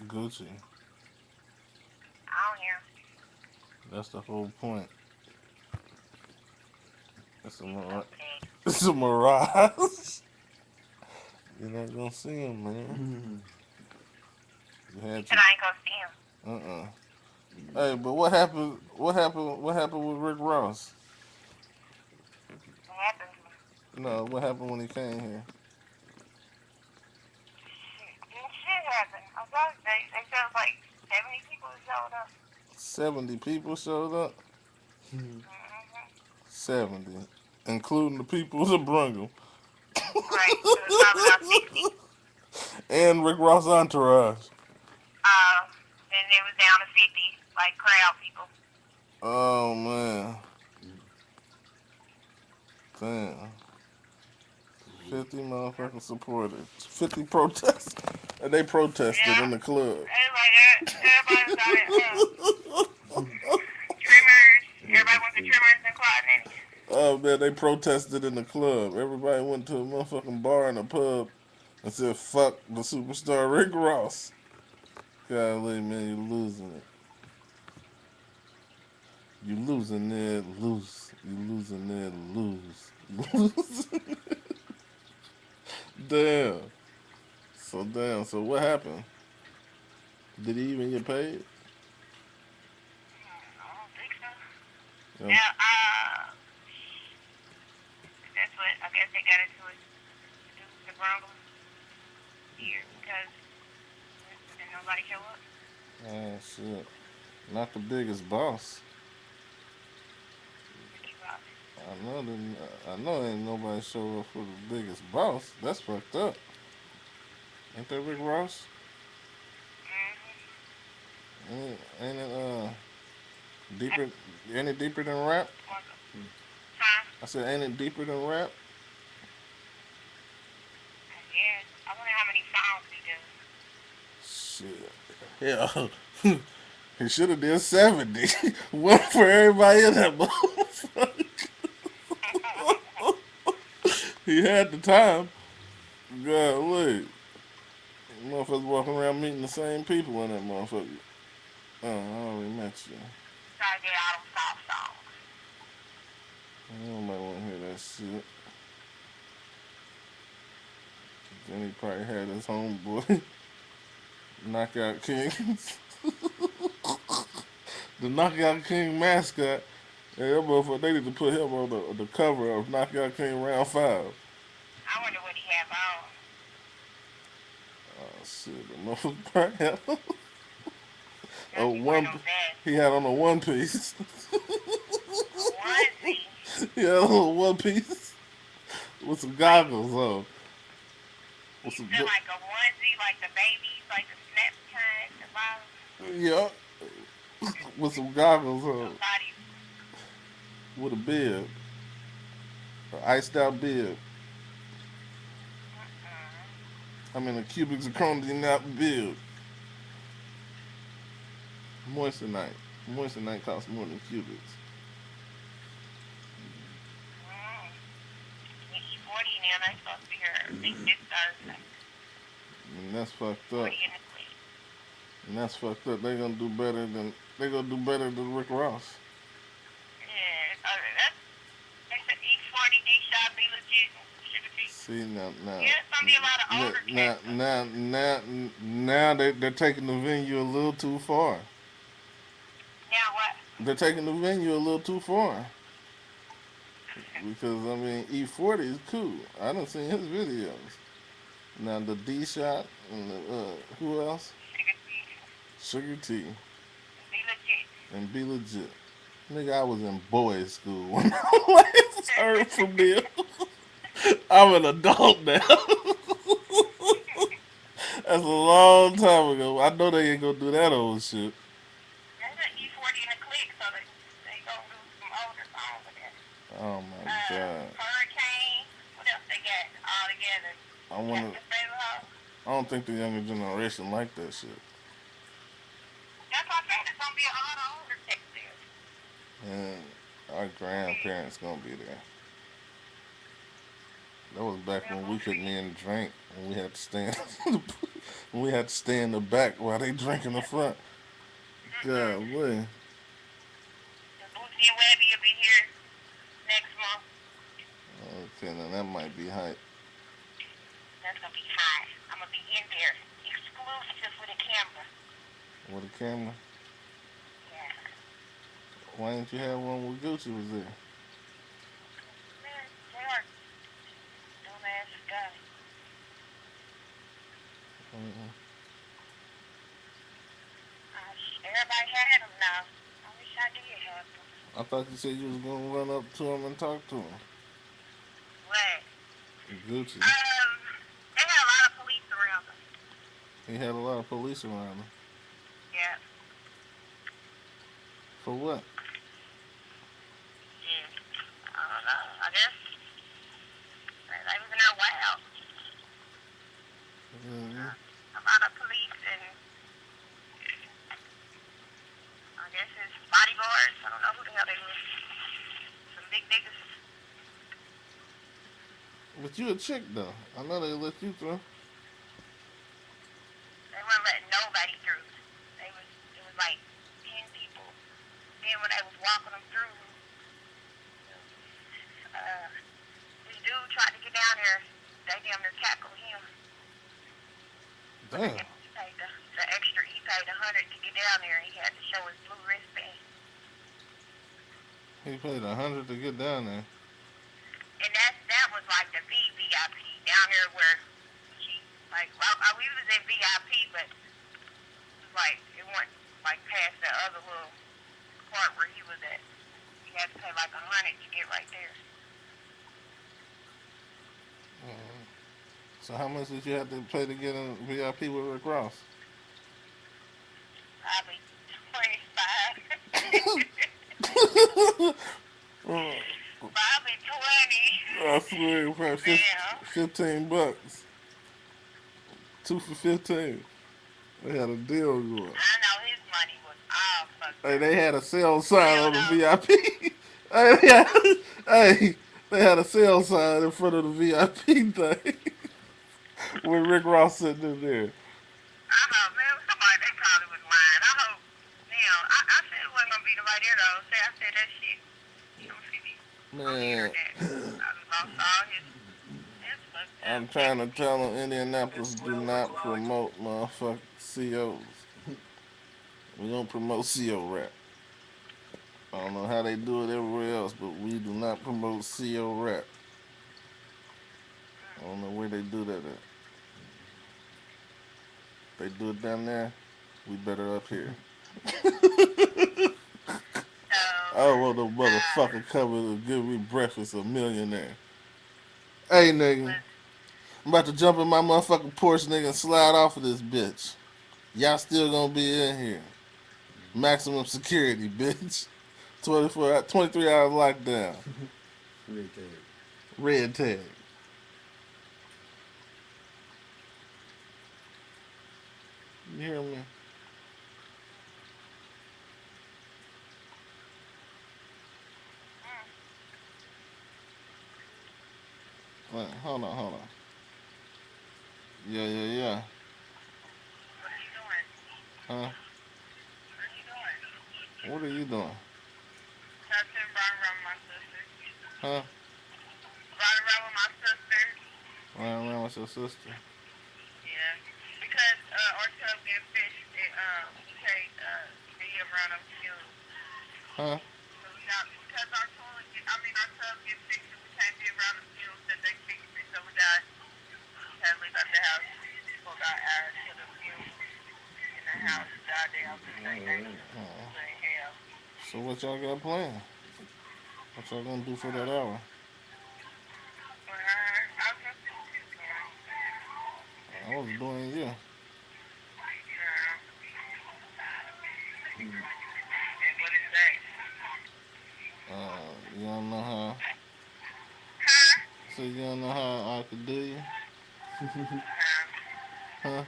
Gucci. I don't hear. That's the whole point. It's a mirage. Okay. It's a mirage. You're not gonna see him, man. You He had said to. I ain't gonna see him. Uh. Hey, but what happened? What happened? What happened with Rick Ross? What happened to him? No, what happened when he came here? Shit. Didn't shit happen. I thought they said it was like 70 people who showed up. 70 people showed up. Mm-hmm. 70, including the people that brung him, Right. So it was probably about 60. and Rick Ross entourage. Uh, then it was down to 50, like crowd people. Oh man, damn. 50 motherfucking supporters. 50 protests. And they protested Yeah. in the club. Everybody was out at Trimmers. Everybody went to Trimmers and Claude Nenny. Oh man, they protested in the club. Everybody went to a motherfucking bar and a pub and said, fuck the superstar Rick Ross. Golly, man, you losing it. You losing it, lose. You losing it, lose. You losing it. Damn. So what happened? Did he even get paid? I don't think so. Um, Yeah, that's what I guess they got into it to do the Broncos here because didn't nobody show up. oh shit. Not the biggest boss. Ricky Ross. I know ain't nobody show up for the biggest boss. That's fucked up. Ain't that Rick Ross? Mm-hmm. Ain't it deeper ain't it deeper than rap? Huh? I said ain't it deeper than rap? I guess. I wonder how many songs he does. Shit. Yeah. He should have did 70. One for everybody in that motherfucker. He had the time. God, look. Motherfuckers walking around meeting the same people in that motherfucker. Oh, I already met you. Try to get all them soft songs. Nobody want to hear that shit. Then he probably had his homeboy Knockout King. The Knockout King mascot. Yeah, that motherfucker, they need to put him on the cover of Knockout King Round 5. I wonder what he have on. Oh, shit. The motherfucker probably had Cause a he wearing one. them vests. He had on a one piece. A onesie. He had on a one piece with some Like, goggles on. With you some, feel like a onesie, like the babies, like the snap kind, the bottom. yeah, with some goggles on. Somebody, With a beard. An iced out beard. I mean, a cubic zirconia not beard. Moissanite. Moissanite costs more than cubics. the E40 now, that's supposed to be here, I think this Thursday. And that's fucked up. 40 in the clip. And that's fucked up. They gonna do better than Rick Ross. Yeah, that's, they said E40, D-Shot, Be Legit, and Sugar T. See now, now, Yeah, it's going to be a lot of now, older now, cats, though. now, now, now they're taking the venue a little too far. Now what? They're taking the venue a little too far. Because I mean, E40 is cool. I done seen his videos. Now the D shot and who else? Sugar T, Sugar T Be Legit. and Be Legit. Nigga, I was in boys school when I last heard from them. I'm an adult now. That's a long time ago. I know they ain't gonna do that old shit. That's an E40 in the click, so they going to do some older songs with that. Oh my god. Hurricane. What else they got all together? I wanna. Captain Favorite House. I don't think the younger generation like that shit. That's what I said. It's going to be a lot of older cats there. And our grandparents gonna be there. That was back They're when we older. couldn't even drink, when we had to stand, when We had to stay in the back while they drink in the front. Golly. The Boosie and Webby will be here next month. Okay, now that might be hype. That's gonna be hot. I'm gonna be in there, exclusive with a camera. With a camera. Yeah. Why didn't you have one when Gucci was there? Man, they are dumbass guy. Uh-uh. Everybody had them now. I wish I did have them. I thought you said you was gonna run up to him and talk to him. What? Gucci. They had a lot of police around them. He had a lot of police around him. Yeah. For what? Yeah. I don't know. I guess they was in there wild. Mm-hmm. A lot of police and I guess his bodyguards. I don't know who the hell they were. Some big niggas. But you a chick though. I know they let you through. They weren't letting nobody through. It was like 10 people. Then when they was walking them through, this dude tried to get down there. They damn near tackled him. Damn. He paid the extra. He paid $100 to get down there. He had to show his blue wristband. He paid $100 to get down there. And that was like the VVIP down there where she like we was in VIP, but it was like it went like past the other little part where he was at. You had to pay like $100 to get right there. So how much did you have to pay to get in VIP with Rick Ross? Probably 25. Probably 20. I swear, probably Damn. $15. 2 for 15. They had a deal going. I know his money was all fucked Hey, up. they had a sale sign on the Hell no. VIP. Hey, yeah. Hey, they had a sale sign in front of the VIP thing. With Rick Ross sitting in there. I hope, man, somebody, they probably was lying. I hope, I said it wasn't going to be nobody there, though. I said that shit. You don't see me on the Man, internet. I lost all his, that's fucked up. I'm trying to tell them Indianapolis do not promote motherfucking COs. We don't promote CO rap. I don't know how they do it everywhere else, but we do not promote CO rap. I don't know where they do that at. They do it down there, we better up here. So, I want no motherfucker coming to give me breakfast a millionaire. Hey nigga, I'm about to jump in my motherfucking Porsche nigga and slide off of this bitch. Y'all still gonna be in here. Maximum security, bitch. 23 hours lockdown. Red tag. Red tag. You hear me? Wait, hold on. Yeah. what are you doing? Huh? What are you doing? What are you doing? Nothing, riding around with my sister. Huh? Riding around with my sister. Running around with your sister. Yeah. Because, our tub getting fished, we take, the around them fuels. Huh? So we got, because our our tub get fixed, and we can't be around the fuels that they fixed it, so we got, had to leave out the house. People got added to the fuels in the house, goddamn, hell. So what y'all got planned? What y'all gonna do for that hour? But I was just, I was doing you. what is that? You don't know how. Huh? So you don't know how I could do you? Huh?